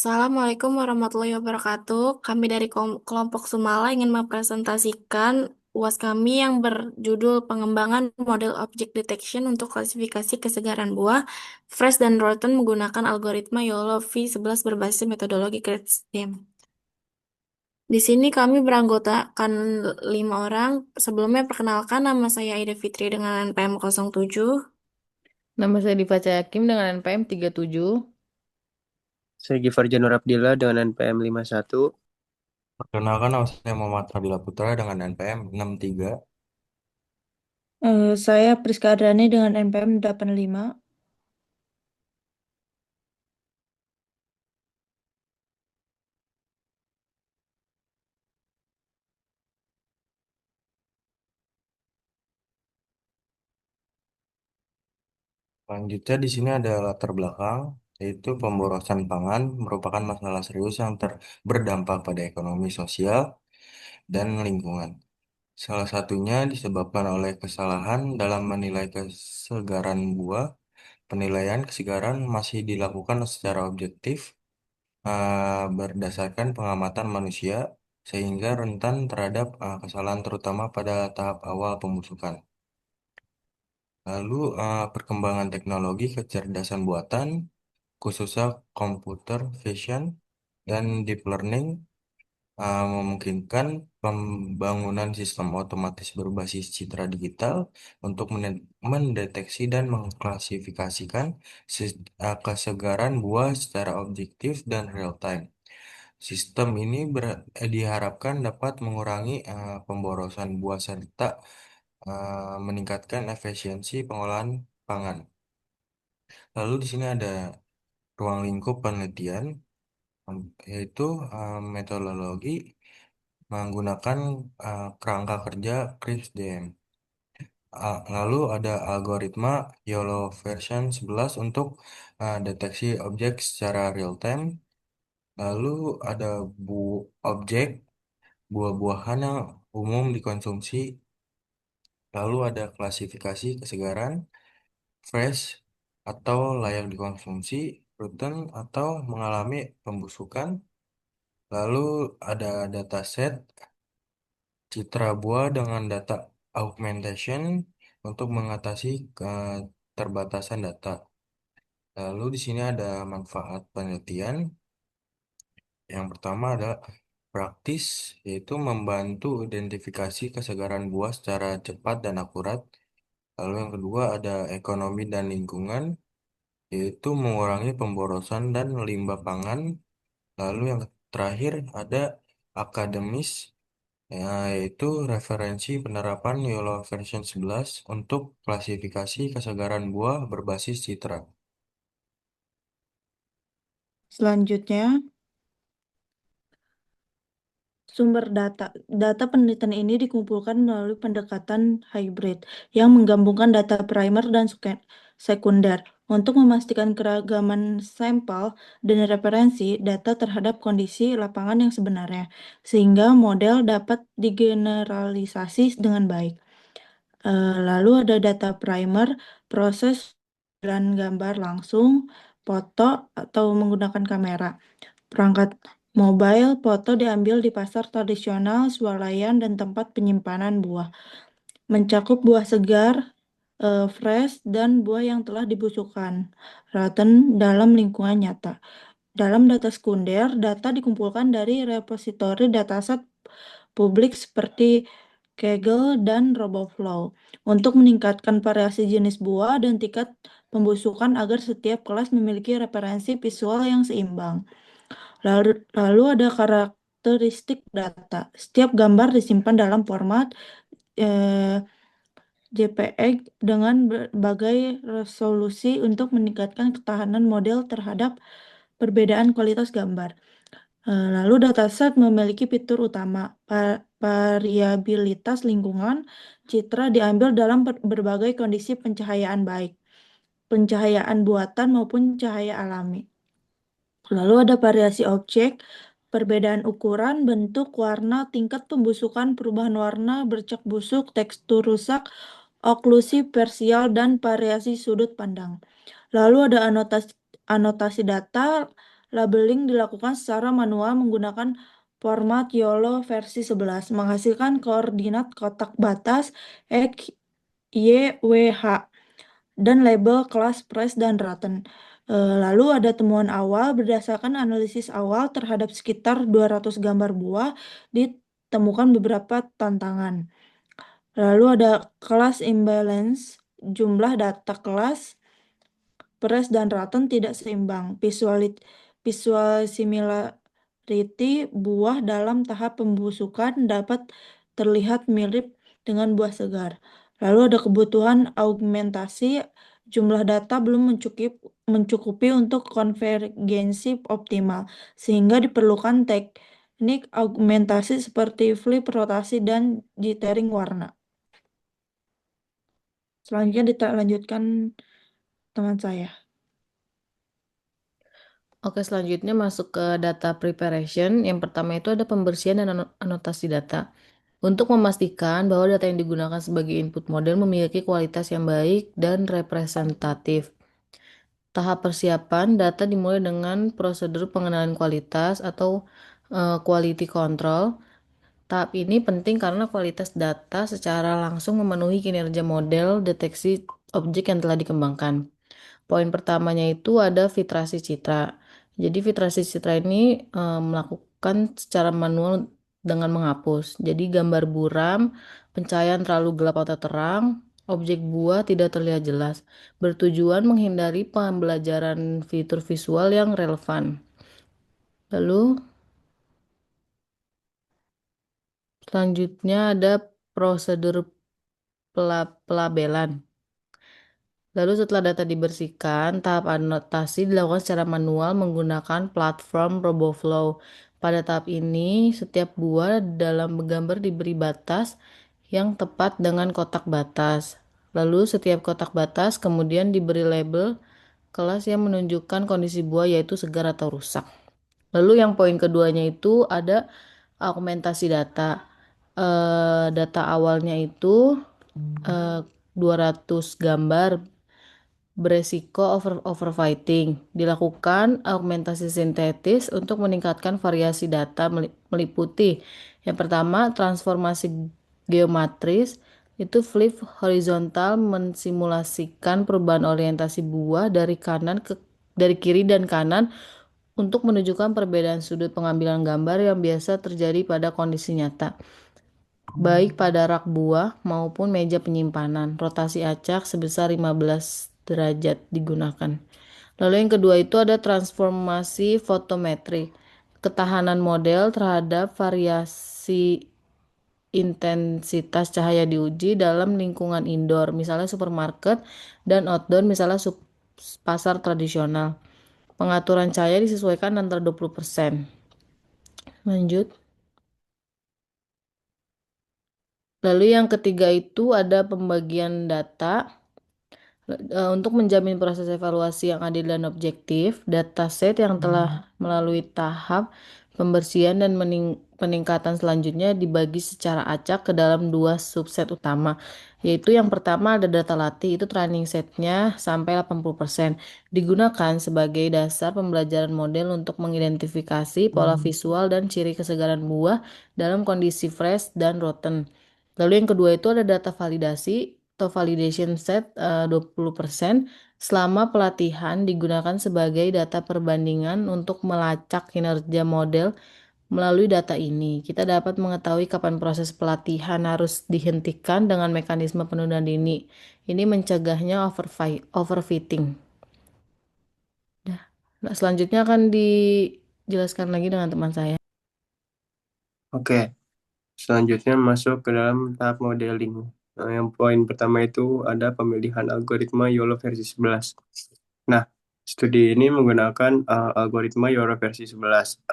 Assalamualaikum warahmatullahi wabarakatuh. Kami dari kelompok Sumala ingin mempresentasikan UAS kami yang berjudul Pengembangan Model Object Detection untuk klasifikasi kesegaran buah, fresh dan rotten menggunakan algoritma YOLO V11 berbasis metodologi CRISPR. Di sini kami beranggotakan 5 orang. Sebelumnya perkenalkan, nama saya Aida Fitri dengan NPM 07. Nama saya Diva Cayakim dengan NPM 37. Saya Givar Janur Abdillah dengan NPM 51. Perkenalkan, nama saya Muhammad Fadila Putra dengan NPM 63. Saya Priska Adrani dengan NPM 85. Selanjutnya di sini ada latar belakang, yaitu pemborosan pangan merupakan masalah serius yang berdampak pada ekonomi sosial dan lingkungan. Salah satunya disebabkan oleh kesalahan dalam menilai kesegaran buah. Penilaian kesegaran masih dilakukan secara objektif, berdasarkan pengamatan manusia, sehingga rentan terhadap kesalahan terutama pada tahap awal pembusukan. Lalu perkembangan teknologi kecerdasan buatan, khususnya computer vision dan deep learning, memungkinkan pembangunan sistem otomatis berbasis citra digital untuk mendeteksi dan mengklasifikasikan kesegaran buah secara objektif dan real time. Sistem ini diharapkan dapat mengurangi pemborosan buah serta meningkatkan efisiensi pengolahan pangan. Lalu di sini ada ruang lingkup penelitian, yaitu metodologi menggunakan kerangka kerja CRISPR. Lalu ada algoritma YOLO version 11 untuk deteksi objek secara real time. Lalu ada objek buah-buahan yang umum dikonsumsi. Lalu ada klasifikasi kesegaran, fresh atau layak dikonsumsi, rotten atau mengalami pembusukan. Lalu ada dataset citra buah dengan data augmentation untuk mengatasi keterbatasan data. Lalu di sini ada manfaat penelitian. Yang pertama ada praktis, yaitu membantu identifikasi kesegaran buah secara cepat dan akurat. Lalu yang kedua ada ekonomi dan lingkungan, yaitu mengurangi pemborosan dan limbah pangan. Lalu yang terakhir ada akademis, yaitu referensi penerapan YOLO version 11 untuk klasifikasi kesegaran buah berbasis citra. Selanjutnya, sumber data. Data penelitian ini dikumpulkan melalui pendekatan hybrid yang menggabungkan data primer dan sekunder untuk memastikan keragaman sampel dan referensi data terhadap kondisi lapangan yang sebenarnya, sehingga model dapat digeneralisasi dengan baik. Lalu ada data primer, proses dan gambar langsung, foto atau menggunakan kamera. Perangkat mobile, foto diambil di pasar tradisional, swalayan, dan tempat penyimpanan buah. Mencakup buah segar, fresh, dan buah yang telah dibusukkan, rotten dalam lingkungan nyata. Dalam data sekunder, data dikumpulkan dari repositori dataset publik seperti Kaggle dan RoboFlow untuk meningkatkan variasi jenis buah dan tingkat pembusukan agar setiap kelas memiliki referensi visual yang seimbang. Lalu ada karakteristik data. Setiap gambar disimpan dalam format JPEG dengan berbagai resolusi untuk meningkatkan ketahanan model terhadap perbedaan kualitas gambar. Lalu dataset memiliki fitur utama, variabilitas lingkungan, citra diambil dalam berbagai kondisi pencahayaan baik, pencahayaan buatan maupun cahaya alami. Lalu ada variasi objek, perbedaan ukuran, bentuk, warna, tingkat pembusukan, perubahan warna, bercak busuk, tekstur rusak, oklusi parsial, dan variasi sudut pandang. Lalu ada anotasi data, Labeling dilakukan secara manual menggunakan format YOLO versi 11, menghasilkan koordinat kotak batas X, Y, W, H, dan label kelas Price dan Rotten. Lalu ada temuan awal berdasarkan analisis awal terhadap sekitar 200 gambar buah, ditemukan beberapa tantangan. Lalu ada kelas imbalance, jumlah data kelas Price dan Rotten tidak seimbang. Visual similarity buah dalam tahap pembusukan dapat terlihat mirip dengan buah segar. Lalu ada kebutuhan augmentasi, jumlah data belum mencukupi untuk konvergensi optimal, sehingga diperlukan teknik augmentasi seperti flip, rotasi, dan jittering warna. Selanjutnya dilanjutkan teman saya. Oke, selanjutnya masuk ke data preparation. Yang pertama itu ada pembersihan dan anotasi data. Untuk memastikan bahwa data yang digunakan sebagai input model memiliki kualitas yang baik dan representatif. Tahap persiapan data dimulai dengan prosedur pengenalan kualitas atau quality control. Tahap ini penting karena kualitas data secara langsung memenuhi kinerja model deteksi objek yang telah dikembangkan. Poin pertamanya itu ada filtrasi citra. Jadi filtrasi citra ini melakukan secara manual dengan menghapus. Jadi gambar buram, pencahayaan terlalu gelap atau terang, objek buah tidak terlihat jelas. Bertujuan menghindari pembelajaran fitur visual yang relevan. Lalu selanjutnya ada prosedur pelabelan. Lalu setelah data dibersihkan, tahap anotasi dilakukan secara manual menggunakan platform RoboFlow. Pada tahap ini, setiap buah dalam gambar diberi batas yang tepat dengan kotak batas. Lalu setiap kotak batas kemudian diberi label kelas yang menunjukkan kondisi buah yaitu segar atau rusak. Lalu yang poin keduanya itu ada augmentasi data. Data awalnya itu 200 gambar beresiko overfitting. Dilakukan augmentasi sintetis untuk meningkatkan variasi data meliputi yang pertama transformasi geometris, itu flip horizontal mensimulasikan perubahan orientasi buah dari kiri dan kanan untuk menunjukkan perbedaan sudut pengambilan gambar yang biasa terjadi pada kondisi nyata, baik pada rak buah maupun meja penyimpanan. Rotasi acak sebesar 15 derajat digunakan. Lalu yang kedua itu ada transformasi fotometrik. Ketahanan model terhadap variasi intensitas cahaya diuji dalam lingkungan indoor, misalnya supermarket, dan outdoor, misalnya pasar tradisional. Pengaturan cahaya disesuaikan antara 20%. Lanjut. Lalu yang ketiga itu ada pembagian data. Untuk menjamin proses evaluasi yang adil dan objektif, dataset yang telah melalui tahap pembersihan dan peningkatan selanjutnya dibagi secara acak ke dalam dua subset utama, yaitu yang pertama ada data latih, itu training setnya sampai 80%, digunakan sebagai dasar pembelajaran model untuk mengidentifikasi pola visual dan ciri kesegaran buah dalam kondisi fresh dan rotten. Lalu yang kedua itu ada data validasi atau validation set 20%. Selama pelatihan digunakan sebagai data perbandingan untuk melacak kinerja model. Melalui data ini, kita dapat mengetahui kapan proses pelatihan harus dihentikan dengan mekanisme penundaan dini. Ini mencegahnya overfitting. Nah, selanjutnya akan dijelaskan lagi dengan teman saya. Oke, selanjutnya masuk ke dalam tahap modeling. Nah, yang poin pertama itu ada pemilihan algoritma YOLO versi 11. Nah, studi ini menggunakan algoritma YOLO versi 11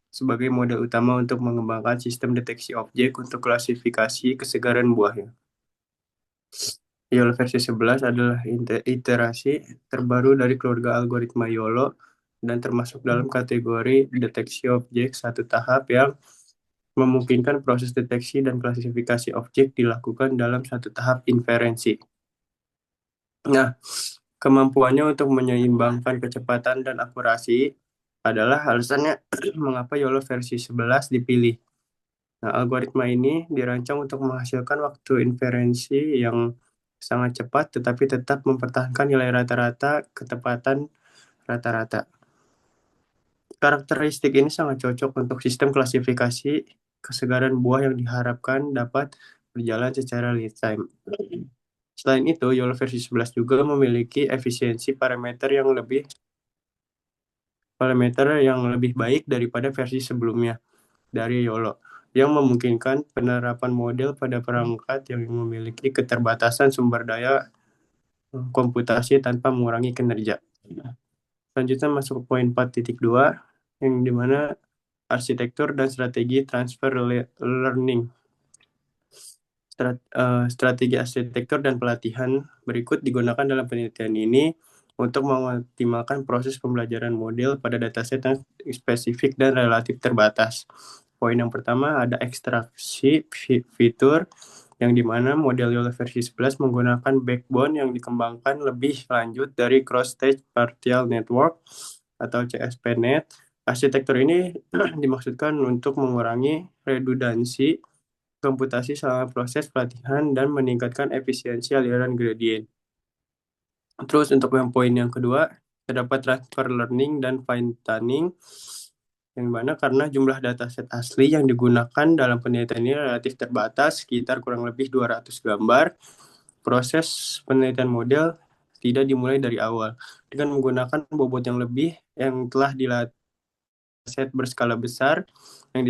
sebagai model utama untuk mengembangkan sistem deteksi objek untuk klasifikasi kesegaran buahnya. YOLO versi 11 adalah iterasi terbaru dari keluarga algoritma YOLO dan termasuk dalam kategori deteksi objek satu tahap yang memungkinkan proses deteksi dan klasifikasi objek dilakukan dalam satu tahap inferensi. Nah, kemampuannya untuk menyeimbangkan kecepatan dan akurasi adalah alasannya mengapa YOLO versi 11 dipilih. Nah, algoritma ini dirancang untuk menghasilkan waktu inferensi yang sangat cepat tetapi tetap mempertahankan nilai rata-rata ketepatan rata-rata. Karakteristik ini sangat cocok untuk sistem klasifikasi kesegaran buah yang diharapkan dapat berjalan secara real time. Selain itu, YOLO versi 11 juga memiliki efisiensi parameter yang lebih baik daripada versi sebelumnya dari YOLO, yang memungkinkan penerapan model pada perangkat yang memiliki keterbatasan sumber daya komputasi tanpa mengurangi kinerja. Selanjutnya masuk ke poin 4.2, yang dimana arsitektur dan strategi transfer learning. Strategi arsitektur dan pelatihan berikut digunakan dalam penelitian ini untuk mengoptimalkan proses pembelajaran model pada dataset yang spesifik dan relatif terbatas. Poin yang pertama ada ekstraksi fitur, yang dimana model YOLO versi 11 menggunakan backbone yang dikembangkan lebih lanjut dari Cross-Stage Partial Network atau CSPNet. Arsitektur ini dimaksudkan untuk mengurangi redundansi komputasi selama proses pelatihan dan meningkatkan efisiensi aliran gradient. Terus untuk yang poin yang kedua, terdapat transfer learning dan fine tuning, yang mana karena jumlah dataset asli yang digunakan dalam penelitian ini relatif terbatas, sekitar kurang lebih 200 gambar, proses penelitian model tidak dimulai dari awal. Dengan menggunakan bobot yang lebih yang telah dilatih set berskala besar yang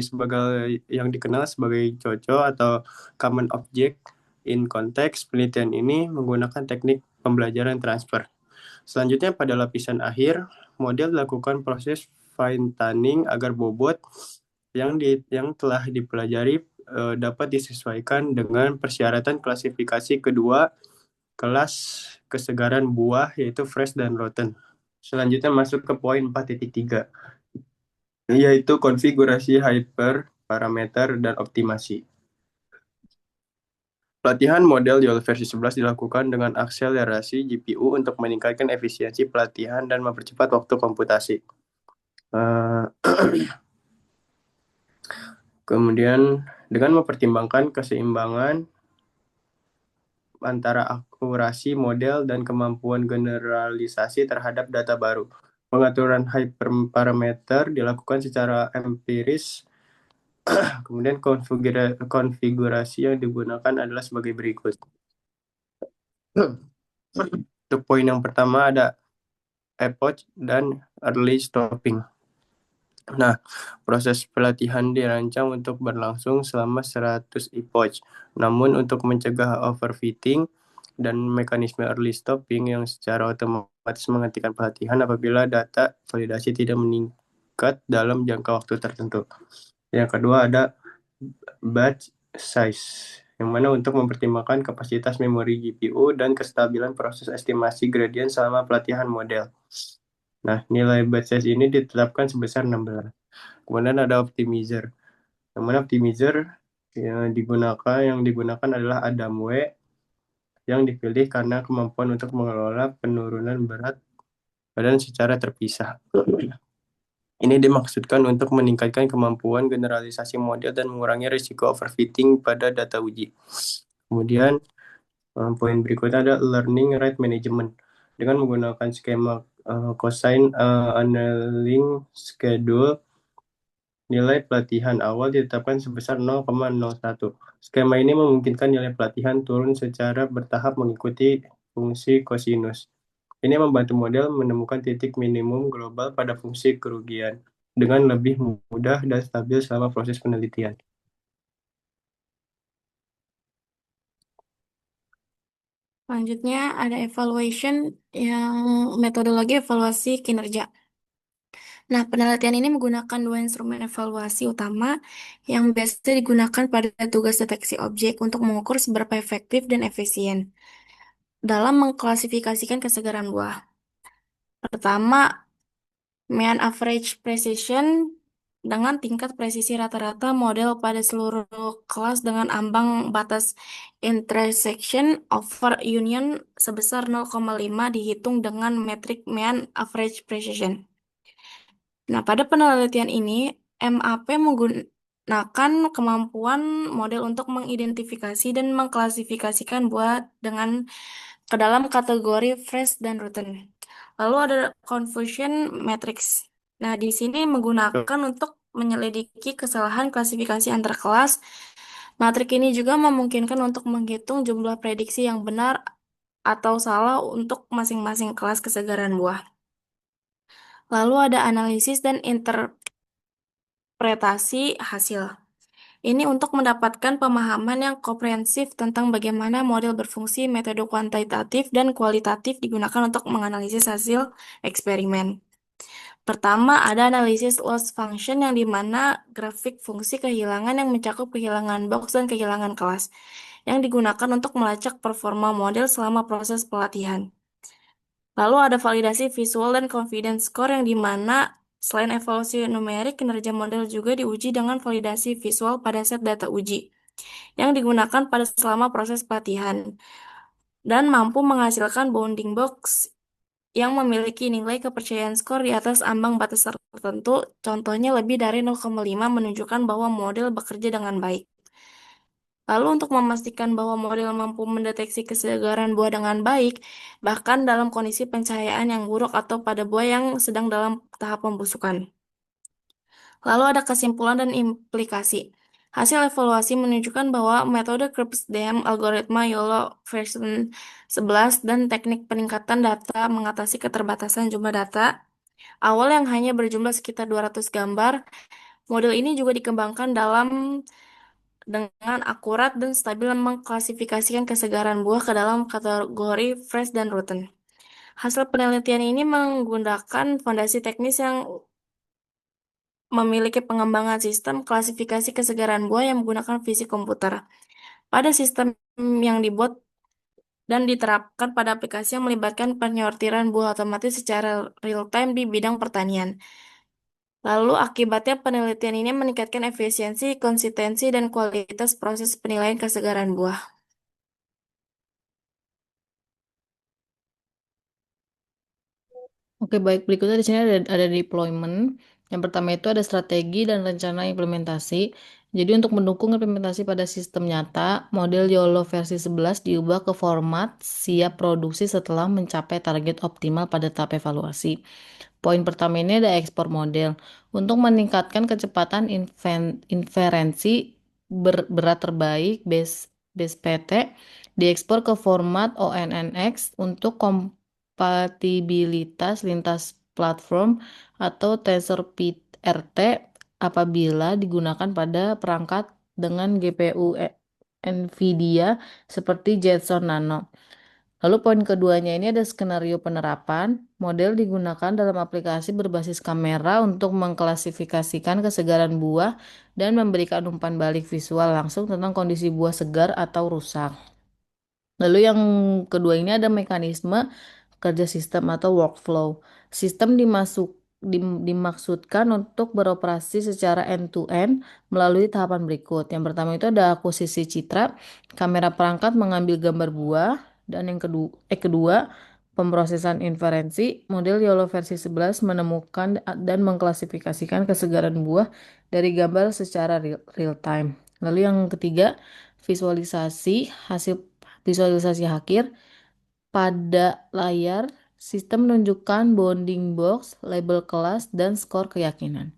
dikenal sebagai COCO atau Common Object in Context, penelitian ini menggunakan teknik pembelajaran transfer. Selanjutnya pada lapisan akhir, model dilakukan proses fine tuning agar bobot yang telah dipelajari dapat disesuaikan dengan persyaratan klasifikasi kedua kelas kesegaran buah, yaitu fresh dan rotten. Selanjutnya masuk ke poin 4.3, yaitu konfigurasi hyperparameter dan optimasi. Pelatihan model YOLO versi 11 dilakukan dengan akselerasi GPU untuk meningkatkan efisiensi pelatihan dan mempercepat waktu komputasi. Kemudian dengan mempertimbangkan keseimbangan antara akurasi model dan kemampuan generalisasi terhadap data baru, pengaturan hyperparameter dilakukan secara empiris. Kemudian konfigurasi yang digunakan adalah sebagai berikut. Untuk poin yang pertama ada epoch dan early stopping. Nah, proses pelatihan dirancang untuk berlangsung selama 100 epoch. Namun untuk mencegah overfitting dan mekanisme early stopping yang secara otomatis menghentikan pelatihan apabila data validasi tidak meningkat dalam jangka waktu tertentu. Yang kedua ada batch size, yang mana untuk mempertimbangkan kapasitas memori GPU dan kestabilan proses estimasi gradient selama pelatihan model. Nah, nilai batch size ini ditetapkan sebesar 16. Kemudian ada optimizer, yang mana optimizer yang digunakan adalah ADAMWE, yang dipilih karena kemampuan untuk mengelola penurunan berat badan secara terpisah. Ini dimaksudkan untuk meningkatkan kemampuan generalisasi model dan mengurangi risiko overfitting pada data uji. Kemudian, poin berikutnya ada learning rate management. Dengan menggunakan skema cosine annealing schedule, nilai pelatihan awal ditetapkan sebesar 0,01. Skema ini memungkinkan nilai pelatihan turun secara bertahap mengikuti fungsi kosinus. Ini membantu model menemukan titik minimum global pada fungsi kerugian dengan lebih mudah dan stabil selama proses penelitian. Selanjutnya ada evaluation yang metodologi evaluasi kinerja. Nah, penelitian ini menggunakan dua instrumen evaluasi utama yang biasa digunakan pada tugas deteksi objek untuk mengukur seberapa efektif dan efisien dalam mengklasifikasikan kesegaran buah. Pertama, mean average precision dengan tingkat presisi rata-rata model pada seluruh kelas dengan ambang batas intersection over union sebesar 0,5 dihitung dengan metrik mean average precision. Nah, pada penelitian ini, MAP menggunakan kemampuan model untuk mengidentifikasi dan mengklasifikasikan buah dengan ke dalam kategori fresh dan rotten. Lalu ada confusion matrix. Nah, di sini menggunakan untuk menyelidiki kesalahan klasifikasi antar kelas. Matrik ini juga memungkinkan untuk menghitung jumlah prediksi yang benar atau salah untuk masing-masing kelas kesegaran buah. Lalu ada analisis dan interpretasi hasil. Ini untuk mendapatkan pemahaman yang komprehensif tentang bagaimana model berfungsi, metode kuantitatif dan kualitatif digunakan untuk menganalisis hasil eksperimen. Pertama, ada analisis loss function yang dimana grafik fungsi kehilangan yang mencakup kehilangan box dan kehilangan kelas, yang digunakan untuk melacak performa model selama proses pelatihan. Lalu ada validasi visual dan confidence score yang dimana selain evaluasi numerik, kinerja model juga diuji dengan validasi visual pada set data uji yang digunakan pada selama proses pelatihan dan mampu menghasilkan bounding box yang memiliki nilai kepercayaan skor di atas ambang batas tertentu, contohnya lebih dari 0,5 menunjukkan bahwa model bekerja dengan baik. Lalu untuk memastikan bahwa model mampu mendeteksi kesegaran buah dengan baik, bahkan dalam kondisi pencahayaan yang buruk atau pada buah yang sedang dalam tahap pembusukan. Lalu ada kesimpulan dan implikasi. Hasil evaluasi menunjukkan bahwa metode Krebs-Diem, algoritma YOLO version 11, dan teknik peningkatan data mengatasi keterbatasan jumlah data awal yang hanya berjumlah sekitar 200 gambar. Model ini juga dikembangkan dengan akurat dan stabil mengklasifikasikan kesegaran buah ke dalam kategori fresh dan rotten. Hasil penelitian ini menggunakan fondasi teknis yang memiliki pengembangan sistem klasifikasi kesegaran buah yang menggunakan fisik komputer. Pada sistem yang dibuat dan diterapkan pada aplikasi yang melibatkan penyortiran buah otomatis secara real-time di bidang pertanian. Lalu akibatnya penelitian ini meningkatkan efisiensi, konsistensi, dan kualitas proses penilaian kesegaran buah. Oke, baik. Berikutnya di sini ada deployment. Yang pertama itu ada strategi dan rencana implementasi. Jadi untuk mendukung implementasi pada sistem nyata, model YOLO versi 11 diubah ke format siap produksi setelah mencapai target optimal pada tahap evaluasi. Poin pertama ini ada ekspor model. Untuk meningkatkan kecepatan inferensi berat terbaik base PT diekspor ke format ONNX untuk kompatibilitas lintas platform atau TensorRT apabila digunakan pada perangkat dengan GPU NVIDIA seperti Jetson Nano. Lalu poin keduanya ini ada skenario penerapan. Model digunakan dalam aplikasi berbasis kamera untuk mengklasifikasikan kesegaran buah dan memberikan umpan balik visual langsung tentang kondisi buah segar atau rusak. Lalu yang kedua ini ada mekanisme kerja sistem atau workflow. Sistem dimaksudkan untuk beroperasi secara end-to-end melalui tahapan berikut. Yang pertama itu ada akuisisi citra, kamera perangkat mengambil gambar buah, dan yang kedua pemrosesan inferensi. Model YOLO versi 11 menemukan dan mengklasifikasikan kesegaran buah dari gambar secara real time. Lalu yang ketiga, visualisasi akhir pada layar. Sistem menunjukkan bounding box, label kelas, dan skor keyakinan.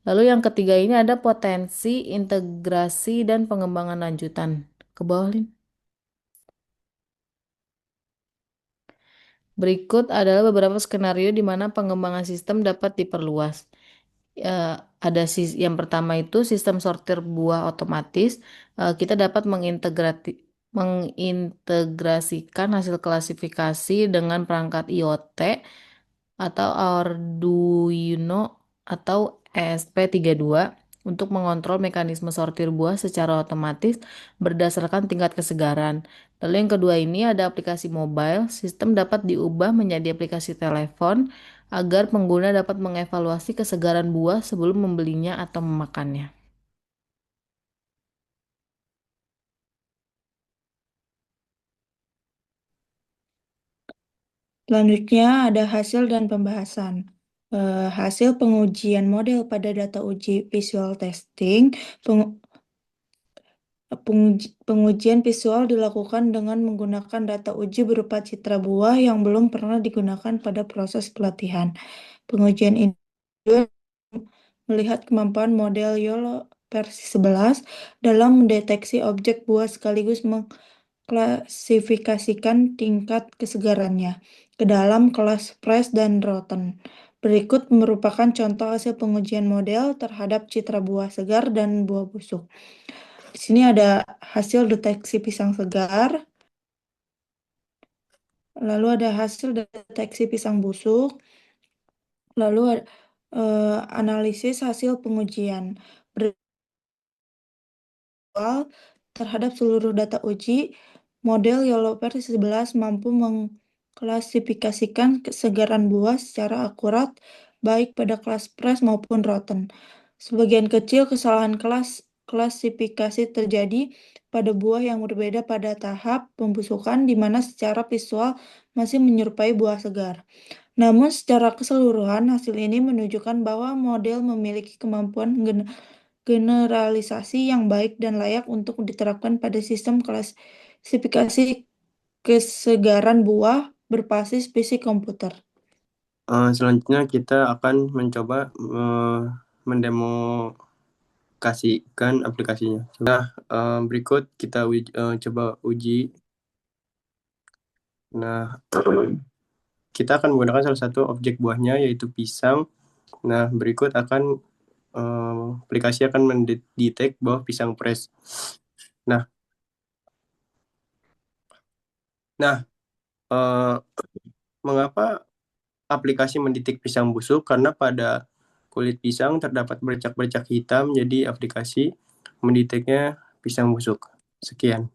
Lalu yang ketiga ini ada potensi, integrasi, dan pengembangan lanjutan. Ke bawah, Lin. Berikut adalah beberapa skenario di mana pengembangan sistem dapat diperluas. Ada yang pertama itu sistem sortir buah otomatis. Kita dapat mengintegrasikan hasil klasifikasi dengan perangkat IoT atau Arduino atau ESP32 untuk mengontrol mekanisme sortir buah secara otomatis berdasarkan tingkat kesegaran. Lalu yang kedua ini ada aplikasi mobile. Sistem dapat diubah menjadi aplikasi telepon agar pengguna dapat mengevaluasi kesegaran buah sebelum membelinya atau memakannya. Selanjutnya ada hasil dan pembahasan. Hasil pengujian model pada data uji visual testing. Pengujian visual dilakukan dengan menggunakan data uji berupa citra buah yang belum pernah digunakan pada proses pelatihan. Pengujian ini melihat kemampuan model YOLO versi 11 dalam mendeteksi objek buah sekaligus mengklasifikasikan tingkat kesegarannya ke dalam kelas fresh dan rotten. Berikut merupakan contoh hasil pengujian model terhadap citra buah segar dan buah busuk. Di sini ada hasil deteksi pisang segar, lalu ada hasil deteksi pisang busuk, lalu analisis hasil pengujian terhadap seluruh data uji. Model YOLO versi 11 mampu mengklasifikasikan kesegaran buah secara akurat baik pada kelas fresh maupun rotten. Sebagian kecil kesalahan klasifikasi terjadi pada buah yang berbeda pada tahap pembusukan di mana secara visual masih menyerupai buah segar. Namun secara keseluruhan hasil ini menunjukkan bahwa model memiliki kemampuan generalisasi yang baik dan layak untuk diterapkan pada sistem klasifikasi kesegaran buah berbasis fisik komputer. Selanjutnya kita akan mencoba mendemokrasikan aplikasinya. Nah, berikut kita coba uji. Nah, kita akan menggunakan salah satu objek buahnya yaitu pisang. Nah, berikut aplikasi akan mendetek bahwa pisang fresh. Nah, mengapa aplikasi mendetek pisang busuk? Karena pada kulit pisang terdapat bercak-bercak hitam, jadi aplikasi mendeteknya pisang busuk. Sekian.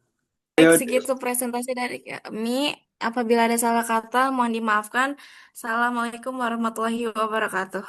Baik, segitu presentasi dari kami. Apabila ada salah kata, mohon dimaafkan. Assalamualaikum warahmatullahi wabarakatuh.